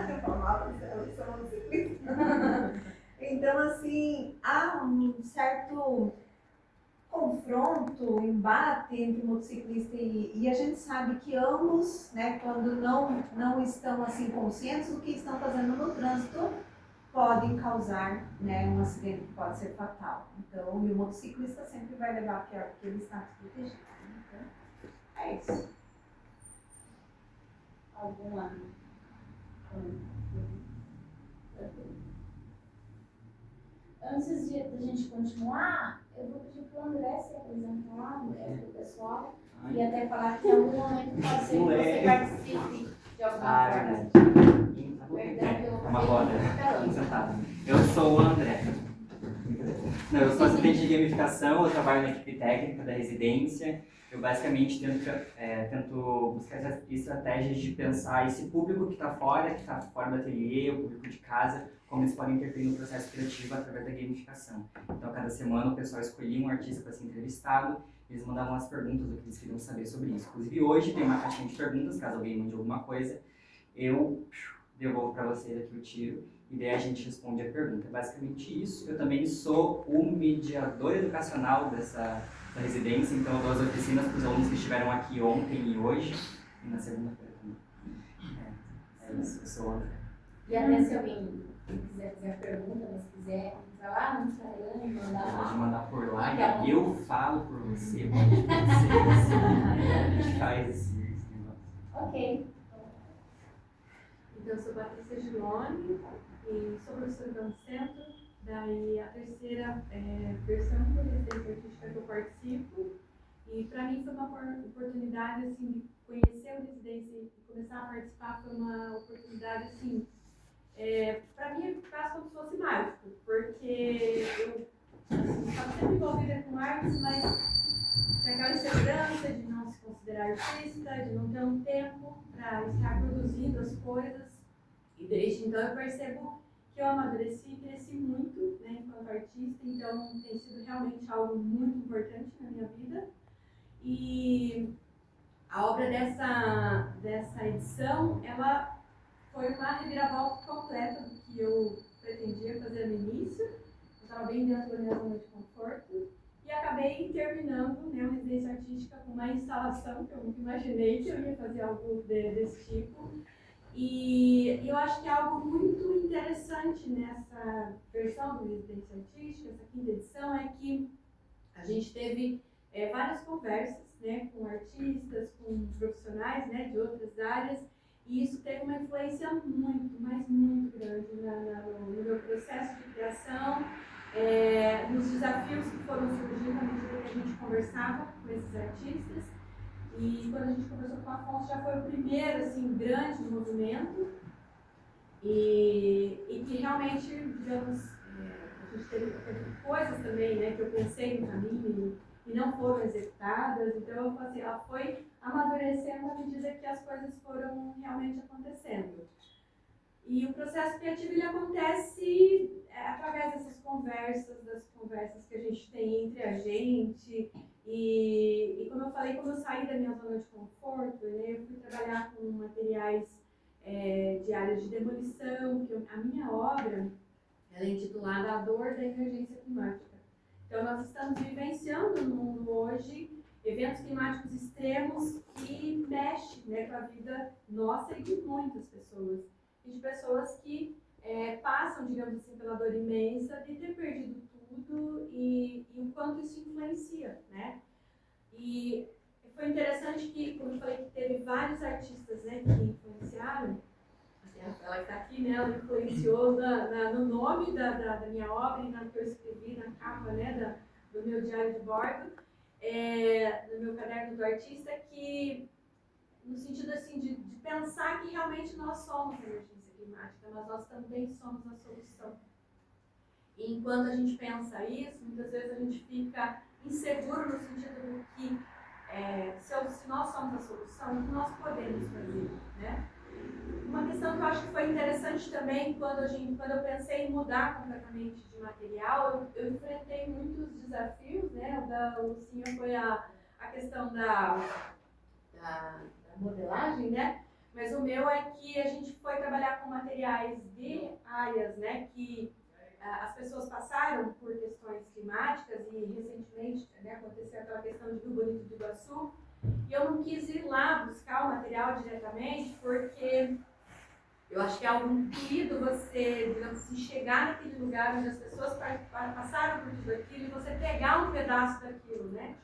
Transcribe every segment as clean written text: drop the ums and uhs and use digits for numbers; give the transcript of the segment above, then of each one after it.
Eu falava, eu sou motociclista. Então, assim, há um certo confronto, embate entre o motociclista e a gente sabe que ambos, né, quando não estão assim conscientes do que estão fazendo no trânsito, podem causar, né, um acidente que pode ser fatal. Então, e o motociclista sempre vai levar a pior porque ele está desprotegido. Então, é isso. Alguma? Antes de a gente continuar, eu vou pedir para o André se apresentar para o pessoal e até falar que em algum momento pode ser que você participe de alguma forma. Perdão pelo uma roda. Eu sou o André. Eu sou assistente de gamificação, eu trabalho na equipe técnica da residência. Eu basicamente tento buscar estratégias de pensar esse público que está fora do ateliê, o público de casa, como eles podem interferir no processo criativo através da gamificação. Então, cada semana o pessoal escolhia um artista para ser entrevistado, eles mandavam as perguntas do que eles queriam saber sobre isso. Inclusive, hoje tem uma caixinha de perguntas, caso alguém mande alguma coisa, eu devolvo para vocês aqui o tiro. E daí a gente responde a pergunta. É basicamente isso. Eu também sou o mediador educacional da residência, então eu dou as oficinas para os alunos que estiveram aqui ontem e hoje, e na segunda-feira também. É isso, eu sou o André. E até se alguém quiser fazer pergunta, mas quiser entrar lá no Instagram e mandar lá. Pode mandar por lá, e eu falo por você, pode ser, a gente faz esse negócio. Ok. Então, eu sou Patrícia Giloni e sou professora do Centro. Daí, a terceira versão da residência artística que eu participo. E, para mim, foi uma oportunidade, assim, de conhecer a residência e começar a participar. Foi uma oportunidade, assim, para mim, quase como se fosse mágico. Porque eu estava sempre envolvida com artes, mas tinha aquela insegurança de não se considerar artista, de não ter um tempo para estar produzindo as coisas. E desde então eu percebo que eu amadureci e cresci muito, né, enquanto artista, então tem sido realmente algo muito importante na minha vida. E a obra dessa edição, ela foi uma reviravolta completa do que eu pretendia fazer no início. Eu estava bem dentro da minha zona de conforto e acabei terminando, né, uma residência artística com uma instalação que eu nunca imaginei que eu ia fazer algo desse tipo. E eu acho que é algo muito interessante nessa versão do Residência Artística, essa quinta edição, é que a gente teve várias conversas, né, com artistas, com profissionais, né, de outras áreas, e isso teve uma influência muito, mas muito grande no meu processo de criação, nos desafios que foram surgindo à medida que a gente conversava com esses artistas. E quando a gente conversou com o Afonso, já foi o primeiro, assim, grande movimento e que realmente, digamos, a gente teve coisas também, né, que eu pensei no caminho e não foram executadas. Então, assim, ela foi amadurecendo à medida que as coisas foram realmente acontecendo. E o processo criativo, ele acontece através dessas conversas, das conversas que a gente tem entre a gente. E como eu falei, como eu saí da minha zona de conforto, né, eu fui trabalhar com materiais de áreas de demolição, que a minha obra ela é intitulada A Dor da Emergência Climática. Então, nós estamos vivenciando no mundo hoje eventos climáticos extremos que mexem, né, com a vida nossa e de muitas pessoas. E de pessoas que passam, digamos assim, pela dor imensa de ter perdido tudo e o quanto isso influencia, né? E foi interessante que, como eu falei, que teve vários artistas, né, que influenciaram. Ela que está aqui, né, ela influenciou no nome da minha obra e na que eu escrevi na capa, né, do meu diário de bordo, no meu caderno do artista, que no sentido assim de pensar que realmente nós somos a emergência climática, mas nós também somos a solução. E enquanto a gente pensa isso, muitas vezes a gente fica inseguro no sentido de que se nós somos a solução, o que nós podemos fazer, né? Uma questão que eu acho que foi interessante também, quando eu pensei em mudar completamente de material, eu enfrentei muitos desafios, né? O da Lucinha foi a questão da modelagem, né? Mas o meu é que a gente foi trabalhar com materiais de áreas, né, que as pessoas passaram por questões climáticas e recentemente, né, aconteceu aquela questão de Rio Bonito do Iguaçu, e eu não quis ir lá buscar o material diretamente porque eu acho que é algo intuído você, digamos assim, chegar naquele lugar onde as pessoas passaram por tudo aquilo e você pegar um pedaço daquilo, né?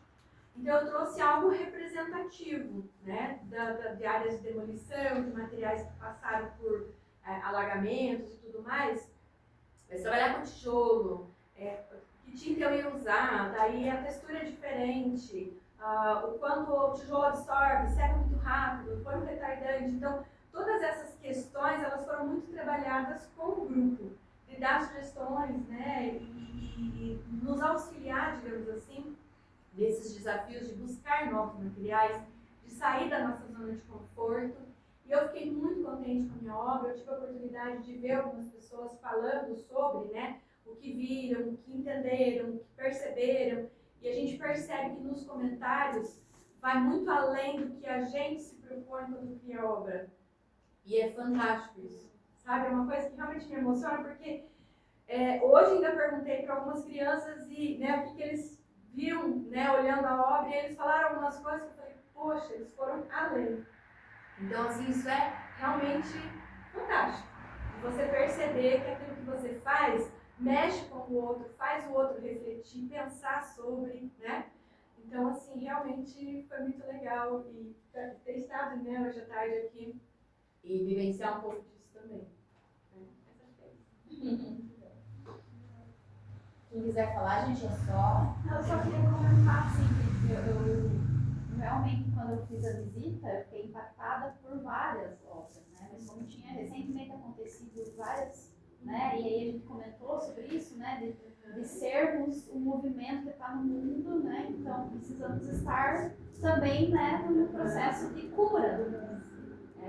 Então eu trouxe algo representativo, né, de áreas de demolição, de materiais que passaram por alagamentos e tudo mais. Mas trabalhar com tijolo, que tinta eu ia usar, daí a textura é diferente, o quanto o tijolo absorve, seca muito rápido, foi um retardante. Então, todas essas questões, elas foram muito trabalhadas com o grupo, de dar sugestões, né, e nos auxiliar, digamos assim, nesses desafios de buscar novos materiais, de sair da nossa zona de conforto. E eu fiquei muito contente com a minha obra. Eu tive a oportunidade de ver algumas pessoas falando sobre, né, o que viram, o que entenderam, o que perceberam. E a gente percebe que nos comentários vai muito além do que a gente se propõe quando cria a obra. E é fantástico isso, sabe? É uma coisa que realmente me emociona, porque hoje ainda perguntei para algumas crianças e, né, o que eles viam, né, olhando a obra, e eles falaram algumas coisas que eu falei, poxa, eles foram além. Então, assim, isso é realmente fantástico. Você perceber que aquilo que você faz mexe com o outro, faz o outro refletir, pensar sobre, né? Então, assim, realmente foi muito legal e ter estado, né, hoje à tarde aqui e vivenciar um pouco disso também. Quem quiser falar, gente, é só. Eu só queria comentar, assim, que eu realmente, quando eu fiz a visita, eu fiquei impactada por várias obras, né? Mas como tinha recentemente acontecido várias, né? E aí a gente comentou sobre isso, né? De sermos um movimento que está no mundo, né? Então precisamos estar também, né, no processo de cura do mundo.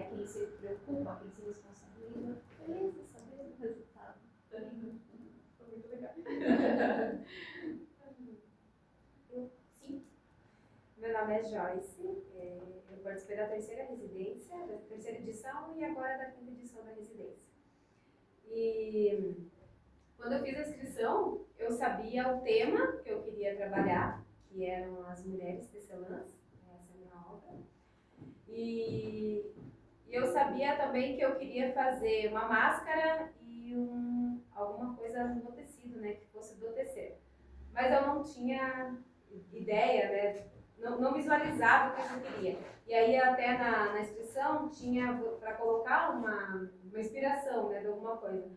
Quem se preocupa, quem se responsabiliza, feliz de saber o resultado. Foi muito legal. Sim. Meu nome é Joyce, eu participei da terceira residência, da terceira edição e agora da quinta edição da residência. E quando eu fiz a inscrição, eu sabia o tema que eu queria trabalhar, que eram as mulheres tecelãs, essa é a minha obra. E eu sabia também que eu queria fazer uma máscara e alguma coisa no tecido, né, que fosse do tecer. Mas eu não tinha ideia, né, não visualizava o que eu queria. E aí até na inscrição tinha para colocar uma inspiração, né, de alguma coisa.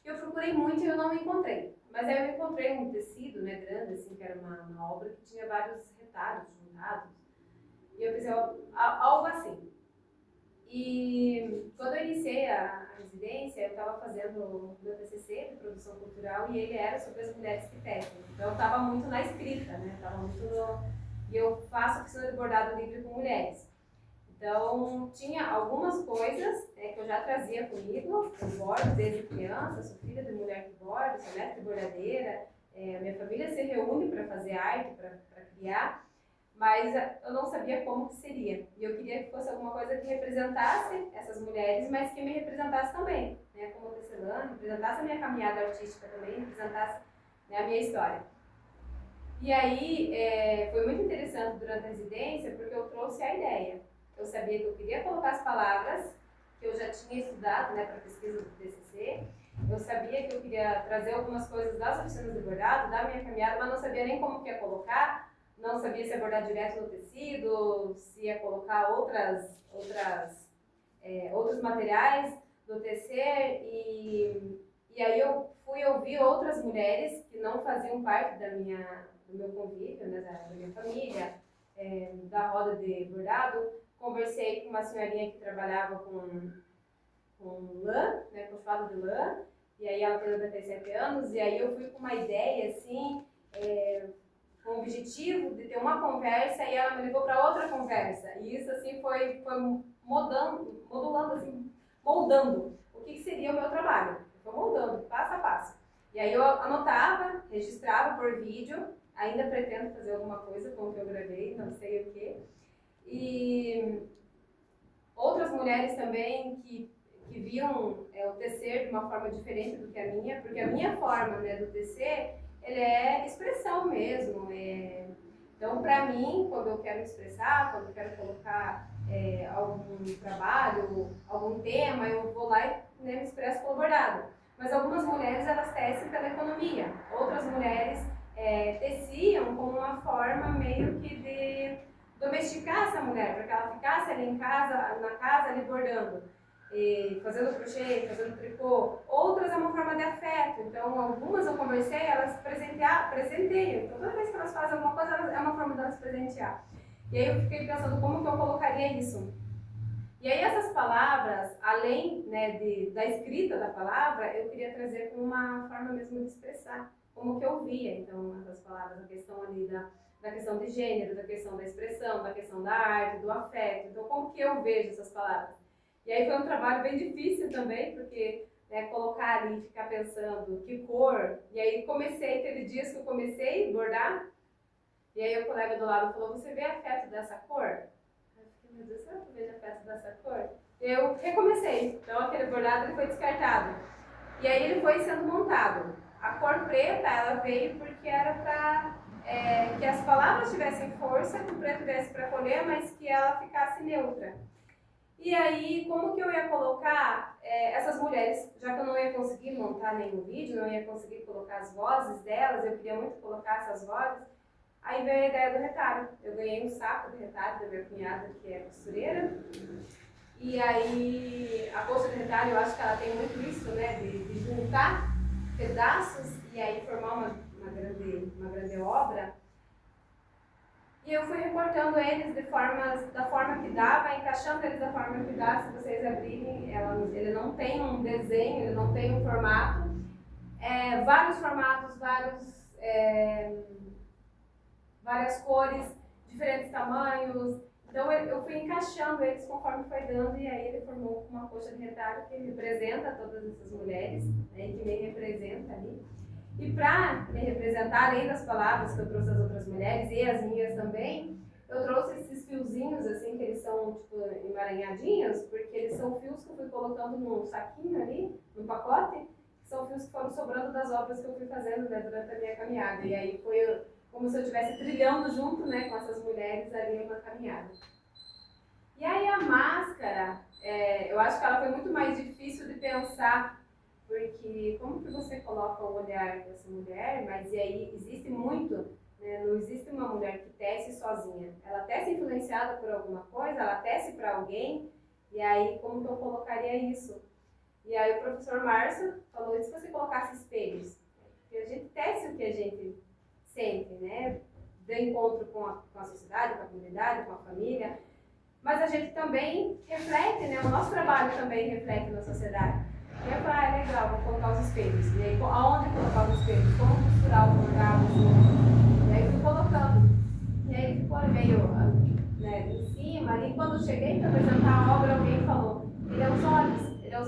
Eu procurei muito e eu não encontrei. Mas aí eu encontrei um tecido, né, grande, assim, que era uma obra que tinha vários retalhos juntados. E eu pensei, algo assim. E quando eu iniciei a residência, eu estava fazendo o meu TCC de produção cultural e ele era sobre as mulheres que tecem. Então eu estava muito na escrita, né? E eu faço oficina de bordado livre com mulheres. Então tinha algumas coisas que eu já trazia comigo, eu bordo desde criança, sou filha de mulher que borda, sou neta de bordadeira, a minha família se reúne para fazer arte, para criar. Mas eu não sabia como que seria. E eu queria que fosse alguma coisa que representasse essas mulheres, mas que me representasse também, né, como tecelã, representasse a minha caminhada artística também, representasse, né, a minha história. E aí foi muito interessante durante a residência, porque eu trouxe a ideia. Eu sabia que eu queria colocar as palavras que eu já tinha estudado, né, para a pesquisa do TCC. Eu sabia que eu queria trazer algumas coisas das oficinas de bordado, da minha caminhada, mas não sabia nem como que ia colocar. Não sabia se ia bordar direto no tecido, se ia colocar outros materiais no tecer. E aí eu fui ouvir outras mulheres que não faziam parte do meu convívio, né, da minha família, da roda de bordado. Conversei com uma senhorinha que trabalhava com lã, né, com chupado de lã. E aí ela tem 97 anos, e aí eu fui com uma ideia, assim, com o objetivo de ter uma conversa, e ela me levou para outra conversa. E isso, assim, foi moldando, assim, moldando o que seria o meu trabalho. Foi moldando, passo a passo. E aí eu anotava, registrava por vídeo, ainda pretendo fazer alguma coisa com o que eu gravei, não sei o quê. E outras mulheres também que viam o tecer de uma forma diferente do que a minha, porque a minha forma, né, do tecer, ele é expressão mesmo. Então, para mim, quando eu quero expressar, quando eu quero colocar algum trabalho, algum tema, eu vou lá e, né, me expresso com o bordado. Mas algumas mulheres, elas tecem pela economia. Outras mulheres teciam como uma forma meio que de domesticar essa mulher, para que ela ficasse ali em casa, na casa, ali bordando, fazendo crochê, fazendo tricô. Outras é uma forma de afeto. Então, algumas eu conversei, elas presenteiam. Então, toda vez que elas fazem alguma coisa, é uma forma delas presentear. E aí eu fiquei pensando como que eu colocaria isso. E aí essas palavras, além, né, da escrita da palavra, eu queria trazer como uma forma mesmo de expressar como que eu via, então, essas palavras, a questão ali da questão de gênero, da questão da expressão, da questão da arte, do afeto. Então, como que eu vejo essas palavras? E aí foi um trabalho bem difícil também, porque, né, colocar ali, ficar pensando que cor. E aí teve dias que eu comecei a bordar, e aí o colega do lado falou, você vê afeto dessa cor? Meu Deus, será que eu vejo afeto dessa cor? Eu recomecei, então aquele bordado ele foi descartado. E aí ele foi sendo montado. A cor preta, ela veio porque era para que as palavras tivessem força, que o preto viesse para colher, mas que ela ficasse neutra. E aí, como que eu ia colocar essas mulheres, já que eu não ia conseguir montar nenhum vídeo, não ia conseguir colocar as vozes delas, eu queria muito colocar essas vozes, aí veio a ideia do retalho. Eu ganhei um saco de retalho da minha cunhada, que é costureira. E aí, a colcha de retalho, eu acho que ela tem muito isso, né, de juntar pedaços e aí formar uma grande obra. E eu fui recortando eles da forma que dava, encaixando eles da forma que dá. Se vocês abrirem, ele não tem um desenho, ele não tem um formato. Vários formatos, várias cores, diferentes tamanhos. Então eu fui encaixando eles conforme foi dando, e aí ele formou uma coxa de retalho que representa todas essas mulheres, né, que me representa ali. E para me representar, além das palavras que eu trouxe das outras mulheres e as minhas também, eu trouxe esses fiozinhos, assim, que eles são tipo emaranhadinhos, porque eles são fios que eu fui colocando num saquinho ali, num pacote, que são fios que foram sobrando das obras que eu fui fazendo, né, durante a minha caminhada. E aí foi como se eu estivesse trilhando junto, né, com essas mulheres ali uma caminhada. E aí a máscara, eu acho que ela foi muito mais difícil de pensar, porque como que você coloca o olhar dessa mulher, mas e aí existe muito, né, não existe uma mulher que tece sozinha. Ela tece influenciada por alguma coisa, ela tece para alguém, e aí como que eu colocaria isso? E aí o professor Márcio falou, e se você colocasse espelhos? Porque a gente tece o que a gente sente, né? De encontro com a sociedade, com a comunidade, com a família, mas a gente também reflete, né? O nosso trabalho também reflete na sociedade. E eu falei, legal, vou colocar os espelhos. E aí, aonde colocar os espelhos? Como costurar o bordado? E aí fui colocando. E aí ficou meio, né, em cima. Ali quando cheguei para apresentar a obra, alguém falou, ele é os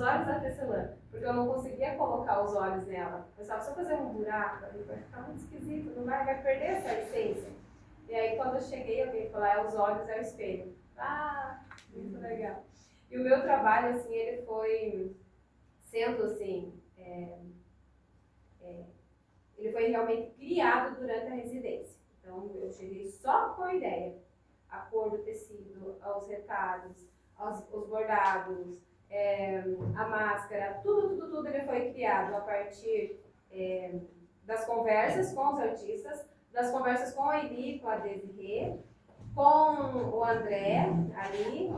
olhos da tecelã. Porque eu não conseguia colocar os olhos nela. Eu pensava, se eu fazer um buraco ali, vai ficar muito esquisito, não vai perder essa essência. E aí quando eu cheguei, alguém falou, os olhos é o espelho. Ah, muito legal. E o meu trabalho, assim, ele foi sendo, assim, ele foi realmente criado durante a residência. Então, eu cheguei só com a ideia. A cor do tecido, os retalhos, os bordados, a máscara, tudo ele foi criado a partir das conversas com os artistas, das conversas com a Eli, com a Desirê, com o André ali,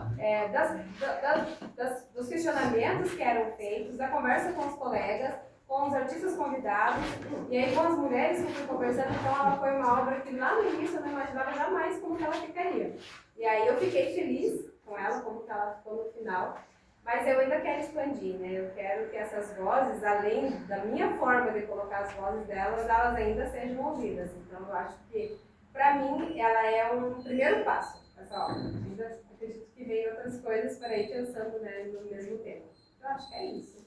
dos questionamentos que eram feitos, da conversa com os colegas, com os artistas convidados, e aí com as mulheres que eu fui conversando. Então ela foi uma obra que lá no início eu não imaginava jamais como que ela ficaria. E aí eu fiquei feliz com ela, como que ela ficou no final. Mas eu ainda quero expandir, né? Eu quero que essas vozes, além da minha forma de colocar as vozes delas, elas ainda sejam ouvidas. Então eu acho que, para mim, ela é um primeiro passo, essa obra. Ainda acredito que vem outras coisas para ir pensando, né, no mesmo tema. Eu acho que é isso.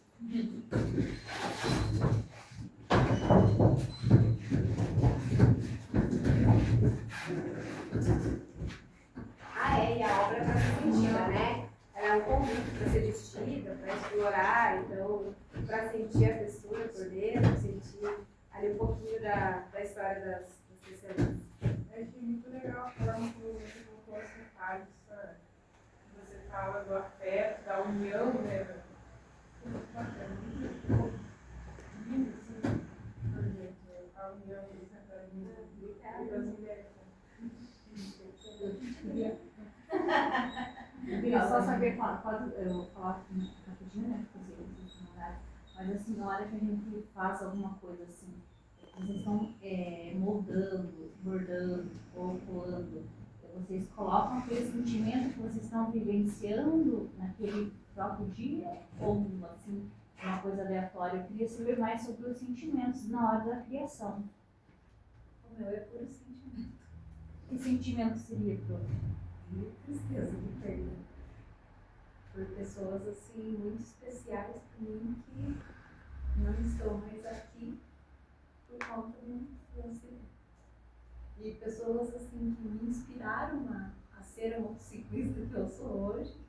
E a obra está sentida, né? Ela é um para sentir a textura por dentro, sentir ali um pouquinho da história das tecelãs. Eu achei muito legal a forma como você contou as detalhes, sabe? Você fala do afeto, da união, né? Muito bacana, muito lindo, assim. A união dos centarinhos e das mulheres. Eu queria só saber eu vou falar rapidinho, né? Mas assim, na hora que a gente faz alguma coisa assim, vocês estão moldando, bordando ou colando, vocês colocam aquele sentimento que vocês estão vivenciando naquele próprio dia ou assim, uma coisa aleatória. Eu queria saber mais sobre os sentimentos na hora da criação. O meu é puro sentimento. Que sentimento seria, Pro? De tristeza, de perda. Por pessoas assim muito especiais para mim que não estão mais aqui por conta do acidente. E pessoas assim que me inspiraram a ser a motociclista que eu sou hoje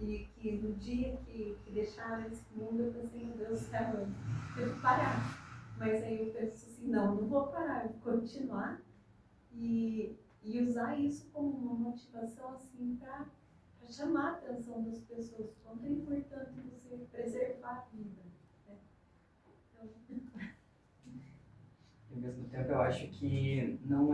e que no dia que deixaram esse mundo eu pensei, meu Deus do céu, eu devo parar. Mas aí eu penso assim, não vou parar, eu vou continuar e usar isso como uma motivação assim para chamar a atenção das pessoas, quanto é importante você preservar a vida. Né? Então, E ao mesmo tempo eu acho que não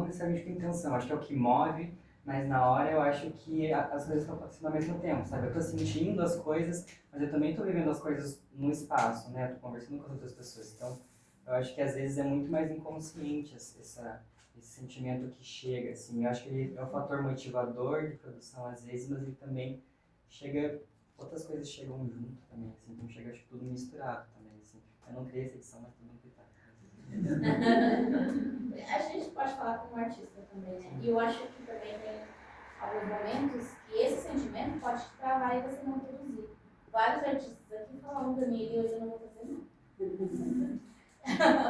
necessariamente com intenção, acho que é o que move, mas na hora eu acho que as coisas estão acontecendo ao mesmo tempo, sabe? Eu tô sentindo as coisas, mas eu também tô vivendo as coisas no espaço, né? Eu tô conversando com as outras pessoas, então eu acho que às vezes é muito mais inconsciente esse sentimento que chega, assim. Eu acho que ele é um fator motivador de produção às vezes, mas ele também chega, outras coisas chegam junto também, assim, então chega acho que tudo misturado também, assim. Eu não criei essa edição, mas tudo que tá. A gente pode falar como artista também, né? E eu acho que também tem alguns momentos que esse sentimento pode te travar e você não produzir. Vários artistas aqui falavam pra mim, hoje eu não vou fazer nada.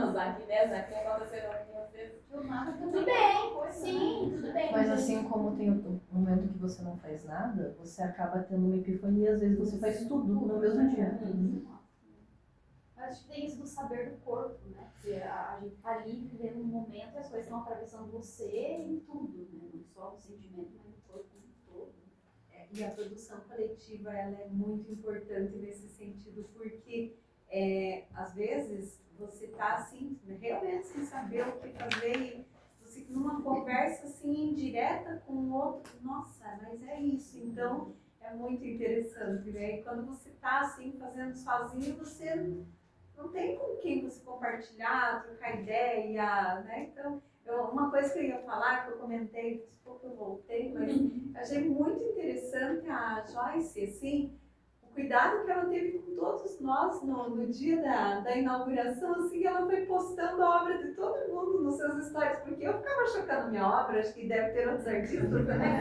O Zac, né? O Zac aconteceu com vocês. Tudo bem, sim, tudo bem. Mas assim como tem o momento que você não faz nada, você acaba tendo uma epifania, às vezes você faz tudo no mesmo dia. Acho que tem isso do saber do corpo, né? Que a gente tá ali vivendo um momento e as coisas estão atravessando você em tudo, né? Não só o sentimento, mas o corpo todo. e a produção coletiva ela é muito importante nesse sentido, porque às vezes você está assim, realmente sem saber o que fazer e você numa conversa assim indireta com o outro, nossa, mas é isso, então é muito interessante, né? E quando você está assim fazendo sozinho, você não tem com quem você compartilhar, trocar ideia, né? Então, uma coisa que eu ia falar, que eu comentei, daqui a pouco eu voltei, mas achei muito interessante a Joyce, assim, o cuidado que ela teve com todos nós no dia da inauguração, assim, ela foi postando a obra de todo mundo nos seus stories, porque eu ficava chocando minha obra, acho que deve ter outros artistas também,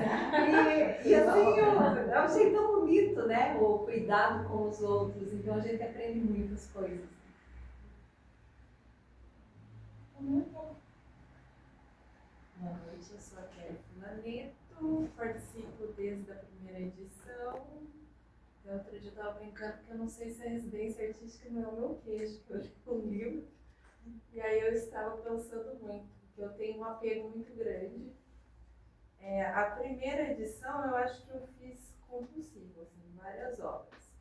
e assim, eu achei tão bonito, né, o cuidado com os outros, então a gente aprende muitas coisas. Boa noite, eu sou a Kelly Fulaneto, participo desde a primeira edição. Outro dia eu estava brincando que eu não sei se a residência artística não é o meu queijo, que eu li um livro. E aí eu estava pensando muito, porque eu tenho um apego muito grande. A primeira edição eu acho que eu fiz compulsivo, assim, várias obras.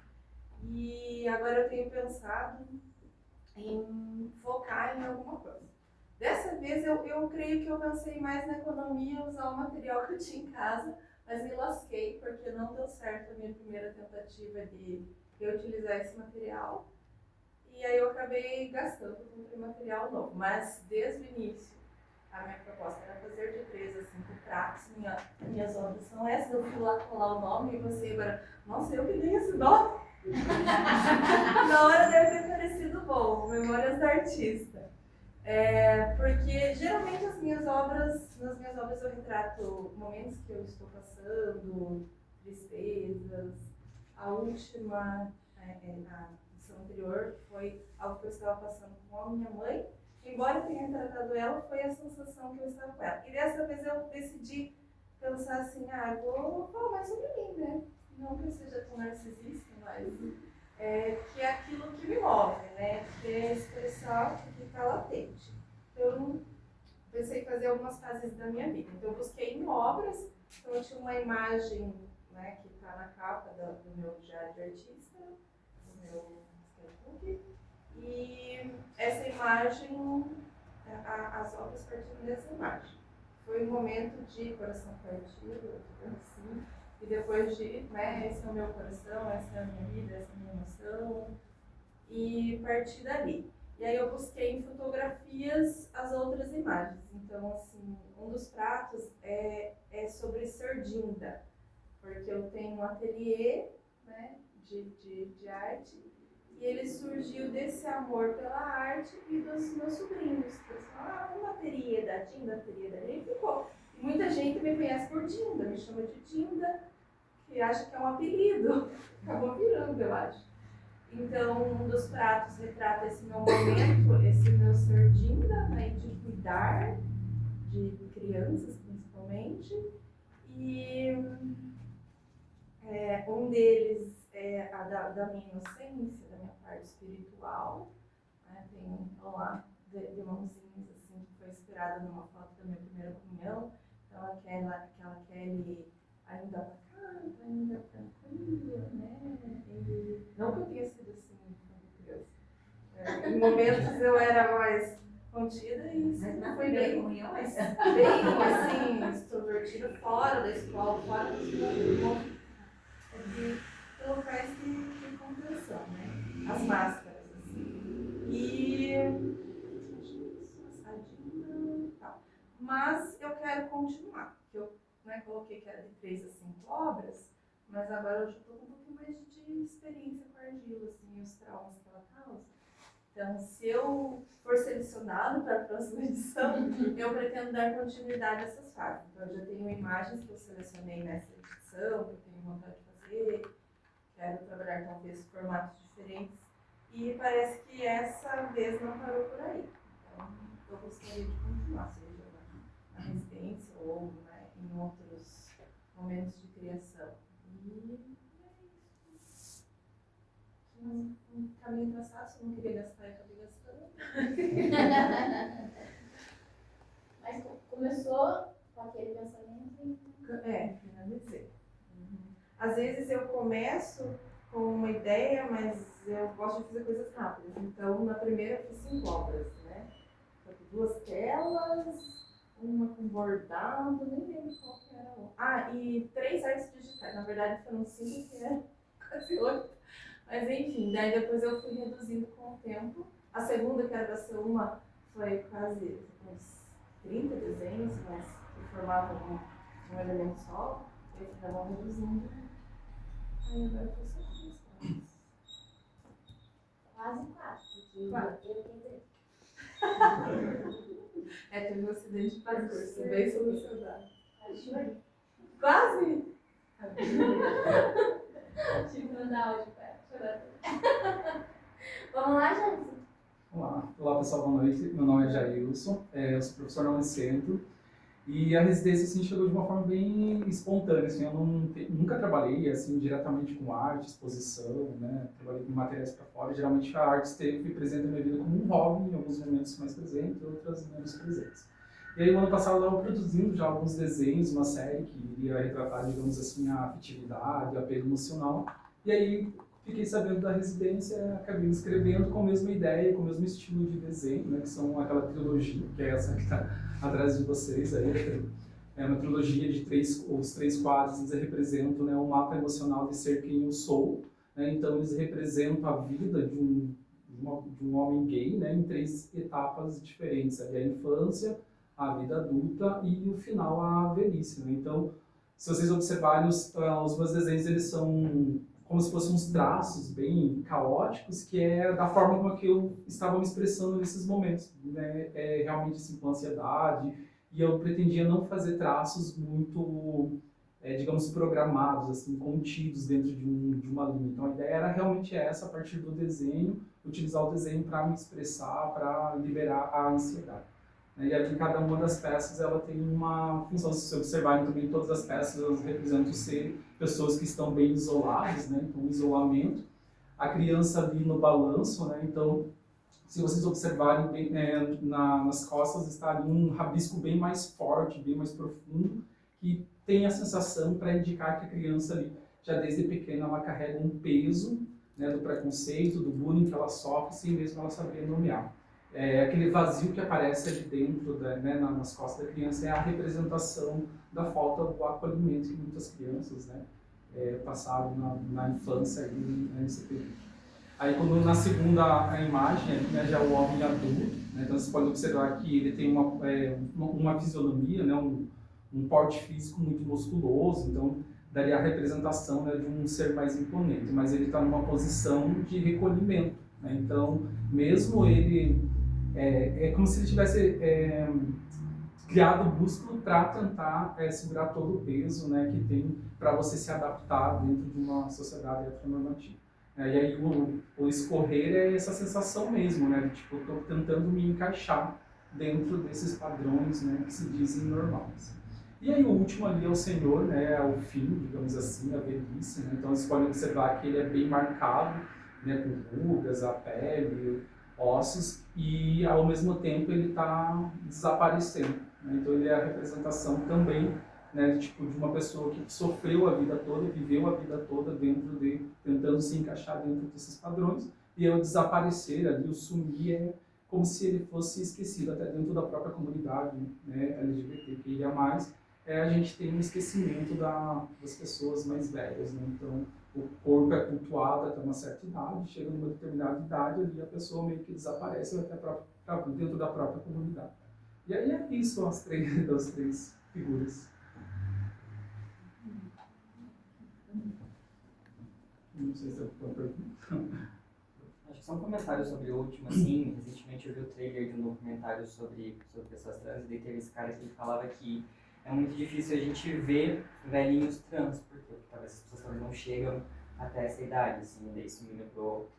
E agora eu tenho pensado em focar em alguma coisa. Dessa vez eu creio que eu pensei mais na economia, usar o material que eu tinha em casa, mas me lasquei porque não deu certo a minha primeira tentativa de reutilizar esse material. E aí eu acabei gastando com material novo. Mas desde o início, a minha proposta era fazer de 3 a 5 pratos. Minhas obras são essas. Eu fui lá colar o nome e você agora, nossa, eu que dei esse nome. Na hora deve ter parecido bom, Memórias da Artista. Porque geralmente nas minhas obras eu retrato momentos que eu estou passando, tristezas. A última, a edição anterior, foi algo que eu estava passando com a minha mãe. Embora eu tenha retratado ela, foi a sensação que eu estava com ela. E dessa vez eu decidi pensar assim, eu vou falar mais sobre mim, né? Não que eu seja tão narcisista, mas que universal que está latente. Então, pensei em fazer algumas fases da minha vida. Então, eu busquei em obras. Então, eu tinha uma imagem, né, que está na capa do meu diário de artista, do meu sketchbook. E essa imagem, as obras partiram dessa imagem. Foi um momento de coração partido, assim, e depois de, né, esse é o meu coração, essa é a minha vida, essa é a minha emoção, e partir dali. E aí eu busquei em fotografias as outras imagens. Então, assim, um dos pratos é sobre sordinda, porque eu tenho um ateliê, né, de arte, e ele surgiu desse amor pela arte e dos meus sobrinhos. Eles falaram, uma ateliê da Dinda, e ficou. E muita gente me conhece por Dinda, me chama de Dinda, que acha que é um apelido. Acabou virando, eu acho. Então, um dos pratos retrata esse meu momento, esse meu ser Dinda, né, de cuidar de crianças, principalmente. E um deles é a da minha inocência, da minha parte espiritual. Né? Tem lá de mãozinhas assim, que foi inspirada numa foto da minha primeira comunhão. Então, aquela Kelly ainda bacana, ainda tranquila, né? E não que eu tenha sido assim quando criança. Em momentos eu era mais contida e sempre foi bem assim, extrovertida fora da escola, fora dos meus de locais de contenção, né? As máscaras, assim. E acho que isso, assadinha e tal. Mas eu quero continuar, que eu, né, coloquei que era de 3 a 5 obras, mas agora eu já estou com um pouquinho mais de experiência com a argila, assim, e os traumas que ela causa. Então, se eu for selecionado para a próxima edição, eu pretendo dar continuidade a essas fases. Então, eu já tenho imagens que eu selecionei nessa edição, que eu tenho vontade de fazer, quero trabalhar talvez formatos diferentes, e parece que essa vez não parou por aí. Então, eu gostaria de continuar, seja na residência ou, né, em outros momentos de criação. E é isso. Um caminho traçado, se eu não queria gastar, eu acabei gastando. Mas começou com aquele pensamento e... Finalizei. Às vezes eu começo com uma ideia, mas eu gosto de fazer coisas rápidas. Então, na primeira eu fiz 5 obras, né? 2 telas, uma com bordado, nem lembro qual que era outra. Ah, e 3 artes digitais. Na verdade, foram 5, que é quase 8. Mas enfim, daí depois eu fui reduzindo com o tempo. A segunda, que era para ser uma, foi quase uns 30 desenhos, mas que formavam um elemento só. Eu ficava reduzindo. Aí agora eu tô só 3 Quase 4, porque Quatro. eu tenho 3. teve um acidente de percurso, bem solucionado. Quase chorei. Quase! Tive que mandar áudio pra ela, chorando. Vamos lá, Jéssica? Olá pessoal, boa noite. Meu nome é Jailson, eu sou professor na Unicentro. E a residência assim, chegou de uma forma bem espontânea. Assim, eu nunca trabalhei assim, diretamente com arte, exposição, né? Trabalhei com materiais para fora. Geralmente a arte esteve presente na minha vida como um hobby, em alguns momentos mais presente, outras menos presentes. E aí, o ano passado, eu estava produzindo já alguns desenhos, uma série que iria retratar, digamos assim, a afetividade, o apego emocional. E aí, fiquei sabendo da residência, acabei me inscrevendo com a mesma ideia, com o mesmo estilo de desenho, né? Que são aquela trilogia, que é essa que está atrás de vocês aí. É uma trilogia de os 3 quadros, eles representam, né, um mapa emocional de ser quem eu sou. Né? Então, eles representam a vida de um homem gay, né, em 3 etapas diferentes. Ali, a infância, a vida adulta e, no final, a velhice. Né? Então, se vocês observarem, os meus desenhos, eles são como se fossem uns traços bem caóticos, que é da forma como que eu estava me expressando nesses momentos, né? Realmente assim, com ansiedade, e eu pretendia não fazer traços muito, digamos, programados, assim, contidos dentro de uma linha. Então a ideia era realmente essa, a partir do desenho, utilizar o desenho para me expressar, para liberar a ansiedade. E aqui cada uma das peças ela tem uma função. Se vocês observarem também, todas as peças elas representam ser pessoas que estão bem isoladas, né? Então, isolamento. A criança ali no balanço, né? Então, se vocês observarem, nas costas está ali um rabisco bem mais forte, bem mais profundo, que tem a sensação para indicar que a criança ali, já desde pequena, ela carrega um peso, né, do preconceito, do bullying que ela sofre, sem mesmo ela saber nomear. Aquele vazio que aparece ali dentro, nas costas da criança, é a representação da falta do acolhimento que muitas crianças, né, passaram na infância e nesse período. Aí, quando na segunda imagem, né, já o homem adulto, né, então você pode observar que ele tem uma fisionomia, né, um porte físico muito musculoso, então daria a representação, né, de um ser mais imponente, mas ele está numa posição de recolhimento, né, então mesmo ele é como se ele tivesse criado o músculo para tentar segurar todo o peso, né, que tem para você se adaptar dentro de uma sociedade heteronormativa. E aí o escorrer é essa sensação mesmo, né, de tipo, eu estou tentando me encaixar dentro desses padrões, né, que se dizem normais. E aí o último ali é o Senhor, né, é o fim, digamos assim, a velhice, né? Então você pode observar que ele é bem marcado, né, com rugas, a pele, ossos, e ao mesmo tempo ele está desaparecendo, né? Então ele é a representação também, né, de uma pessoa que sofreu a vida toda, viveu a vida toda tentando se encaixar dentro desses padrões, e ao desaparecer ali, o sumir é como se ele fosse esquecido até dentro da própria comunidade, né, LGBTQIA+, a gente tem um esquecimento das pessoas mais velhas, né? Então, o corpo é cultuado até uma certa idade, chega numa determinada idade, ali a pessoa meio que desaparece até dentro da própria comunidade. E aí é isso, as três figuras. Não sei se eu estou perguntando. Acho que só um comentário sobre o último, assim, recentemente eu vi o trailer de um documentário sobre pessoas trans, e daí teve esse cara que ele falava que é muito difícil a gente ver velhinhos trans, porque talvez as pessoas talvez não chegam até essa idade, assim, daí isso me lembrou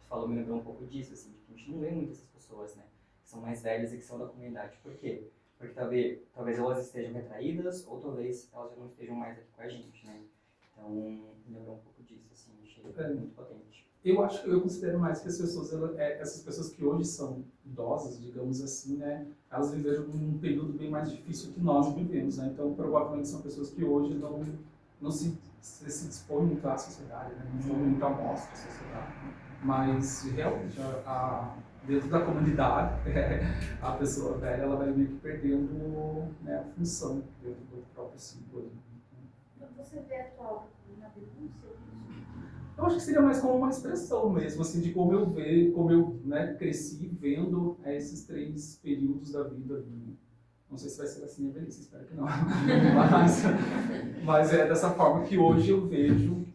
um pouco disso, assim, de que a gente não vê muitas essas pessoas, né, que são mais velhas e que são da comunidade. Por quê? Porque talvez elas estejam retraídas, ou talvez elas já não estejam mais aqui com a gente, né, então me lembrou um pouco disso, assim, achei muito potente. Eu considero mais que as pessoas, essas pessoas que hoje são idosas, digamos assim, né, elas viveram um período bem mais difícil que nós vivemos, né, então provavelmente são pessoas que hoje não se dispõem muito à sociedade, né, não dão muito amostra à sociedade, né, mas realmente dentro da comunidade, a pessoa velha ela vai meio que perdendo, né, a função dentro do próprio ciclo. Você vê atual na denúncia disso? Eu acho que seria mais como uma expressão mesmo, assim, de como eu né, cresci vendo esses 3 períodos da vida. Não sei se vai ser assim a velhice, espero que não. mas é dessa forma que hoje eu vejo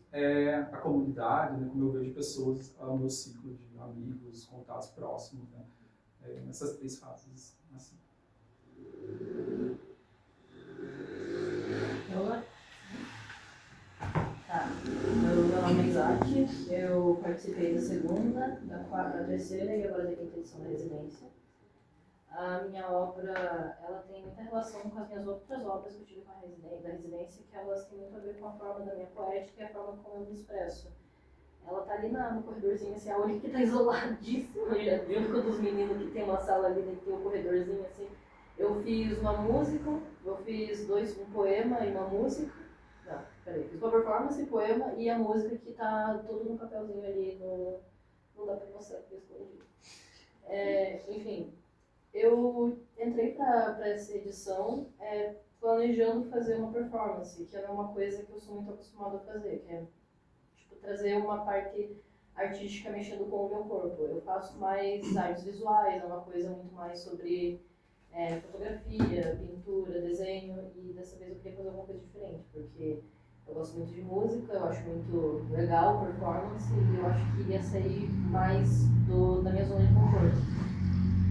a comunidade, né, como eu vejo pessoas ao meu ciclo de amigos, contatos próximos, né, nessas 3 fases. Assim. Tá. Meu nome é Isaac, eu participei da segunda, da terceira e agora da quinta edição da residência. A minha obra, ela tem muita relação com as minhas outras obras que eu tive com da residência, que elas têm muito a ver com a forma da minha poética e a forma como eu me expresso. Ela tá ali no corredorzinho, assim, a única que tá isoladíssima, já viu? Um dos meninos que tem uma sala ali, né, que tem um corredorzinho, assim. Eu fiz uma música, eu fiz um poema e uma música. Não, peraí, fiz uma performance, poema e a música que tá tudo no papelzinho ali, não dá pra mostrar porque eu escondi. Enfim, eu entrei pra essa edição planejando fazer uma performance, que é uma coisa que eu sou muito acostumada a fazer, que é tipo, trazer uma parte artística mexendo com o meu corpo. Eu faço mais artes visuais, é uma coisa muito mais sobre fotografia, pintura, desenho, e dessa vez eu queria fazer alguma coisa diferente, porque eu gosto muito de música, eu acho muito legal performance, e eu acho que ia sair mais da minha zona de conforto.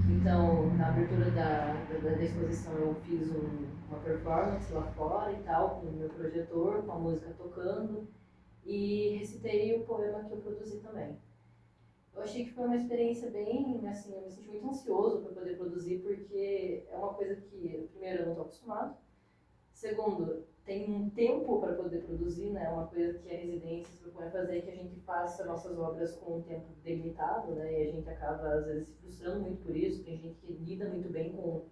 Então, na abertura da exposição eu fiz uma performance lá fora e tal, com o meu projetor, com a música tocando, e recitei o poema que eu produzi também. Eu achei que foi uma experiência bem, assim, eu me senti muito ansioso para poder produzir, porque é uma coisa que, primeiro, eu não estou acostumado. Segundo, tem um tempo para poder produzir, né? Uma coisa que a residência se propõe a fazer é que a gente faça nossas obras com um tempo delimitado, né? E a gente acaba, às vezes, se frustrando muito por isso. Tem gente que lida muito bem com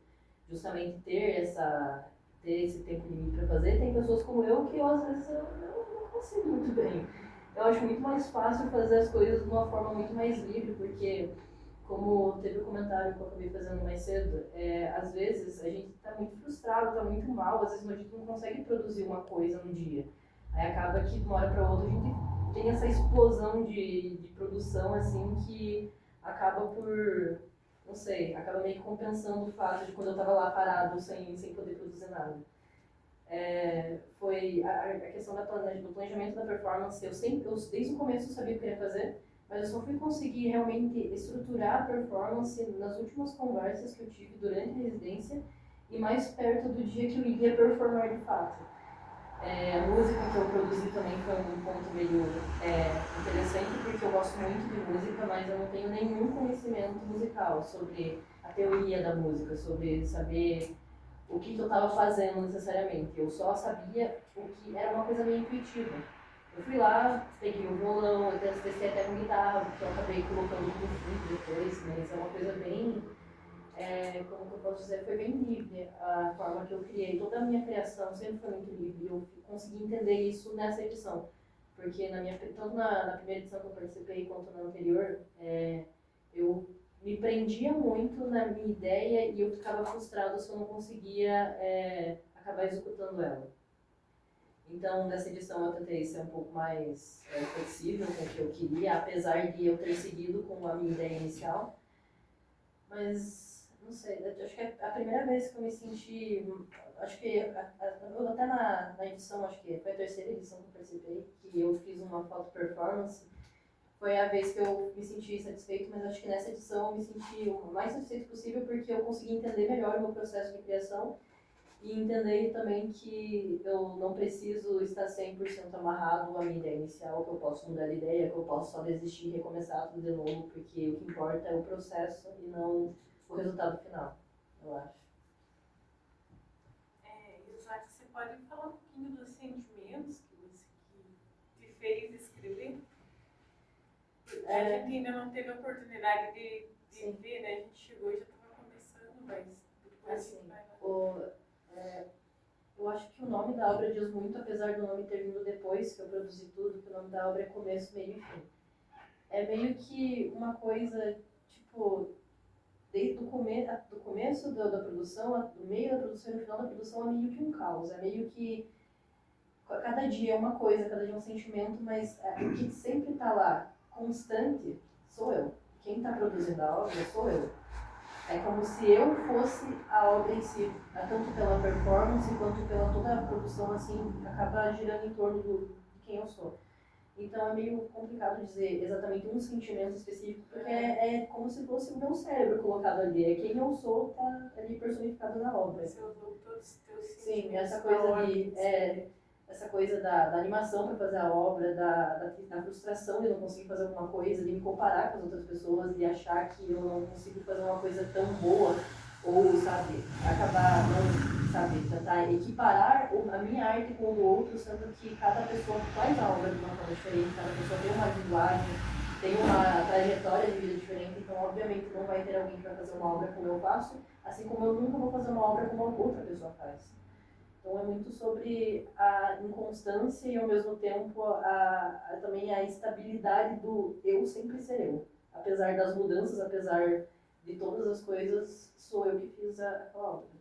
justamente ter esse tempo limite para fazer. Tem pessoas como eu que, às vezes, eu não consigo muito bem. Eu acho muito mais fácil fazer as coisas de uma forma muito mais livre, porque, como teve o comentário que eu acabei fazendo mais cedo, às vezes a gente está muito frustrado, está muito mal, às vezes a gente não consegue produzir uma coisa no dia. Aí acaba que de uma hora para outra a gente tem essa explosão de produção, assim, que acaba por, não sei, acaba meio que compensando o fato de quando eu estava lá parado sem poder produzir nada. Foi a questão do planejamento da performance. Eu desde o começo eu sabia o que eu queria fazer, mas eu só fui conseguir realmente estruturar a performance nas últimas conversas que eu tive durante a residência e mais perto do dia que eu iria performar de fato. A música que eu produzi também foi um ponto meio interessante, porque eu gosto muito de música, mas eu não tenho nenhum conhecimento musical sobre a teoria da música, sobre saber o que eu estava fazendo necessariamente. Eu só sabia o que era uma coisa meio intuitiva. Eu fui lá, peguei o violão, eu testei até com guitarra, porque eu acabei colocando no fundo depois, mas é uma coisa bem, como que eu posso dizer, foi bem livre a forma que eu criei. Toda a minha criação sempre foi muito livre, eu consegui entender isso nessa edição. Porque tanto na primeira edição que eu participei quanto na anterior, eu me prendia muito na minha ideia e eu ficava frustrado se eu não conseguia acabar executando ela. Então, nessa edição eu tentei ser um pouco mais flexível com o que eu queria, apesar de eu ter seguido com a minha ideia inicial. Mas, não sei, acho que é a primeira vez que eu me senti, acho que até na edição, acho que foi a terceira edição que eu participei, que eu fiz uma foto performance. Foi a vez que eu me senti satisfeito, mas acho que nessa edição eu me senti o mais satisfeito possível porque eu consegui entender melhor o meu processo de criação e entender também que eu não preciso estar 100% amarrado à minha ideia inicial, que eu posso mudar de ideia, que eu posso só desistir e recomeçar tudo de novo, porque o que importa é o processo e não o resultado final, eu acho. Isaac, você pode falar um pouquinho dos sentimentos que te fez escrever? A gente ainda não teve a oportunidade de ver, né? A gente chegou e já estava começando, mas depois assim, vai lá. Eu acho que o nome da obra diz muito, apesar do nome ter vindo depois que eu produzi tudo, que o nome da obra é Começo, Meio e Fim. É meio que uma coisa, tipo, desde o começo da produção, do meio da produção e no final da produção é meio que um caos. É meio que cada dia é uma coisa, cada dia é um sentimento, mas o que sempre está lá, constante, sou eu. Quem está produzindo a obra sou eu. É como se eu fosse a obra em si, tanto pela performance quanto pela toda a produção, assim, acaba girando em torno de quem eu sou. Então é meio complicado dizer exatamente um sentimento específico, porque é como se fosse o meu cérebro colocado ali, é quem eu sou tá ali personificado na obra. Você usou todos os teus Sim, essa coisa da animação para fazer a obra, da frustração de não conseguir fazer alguma coisa, de me comparar com as outras pessoas, de achar que eu não consigo fazer uma coisa tão boa, ou, sabe, acabar não, sabe, tentar equiparar a minha arte com o do outro, sendo que cada pessoa faz a obra de uma forma diferente, cada pessoa tem uma linguagem, tem uma trajetória de vida diferente, então obviamente não vai ter alguém que vai fazer uma obra como eu faço, assim como eu nunca vou fazer uma obra como a outra pessoa faz. Então é muito sobre a inconstância e ao mesmo tempo também a estabilidade do eu sempre ser eu. Apesar das mudanças, apesar de todas as coisas, sou eu que fiz aquela obra.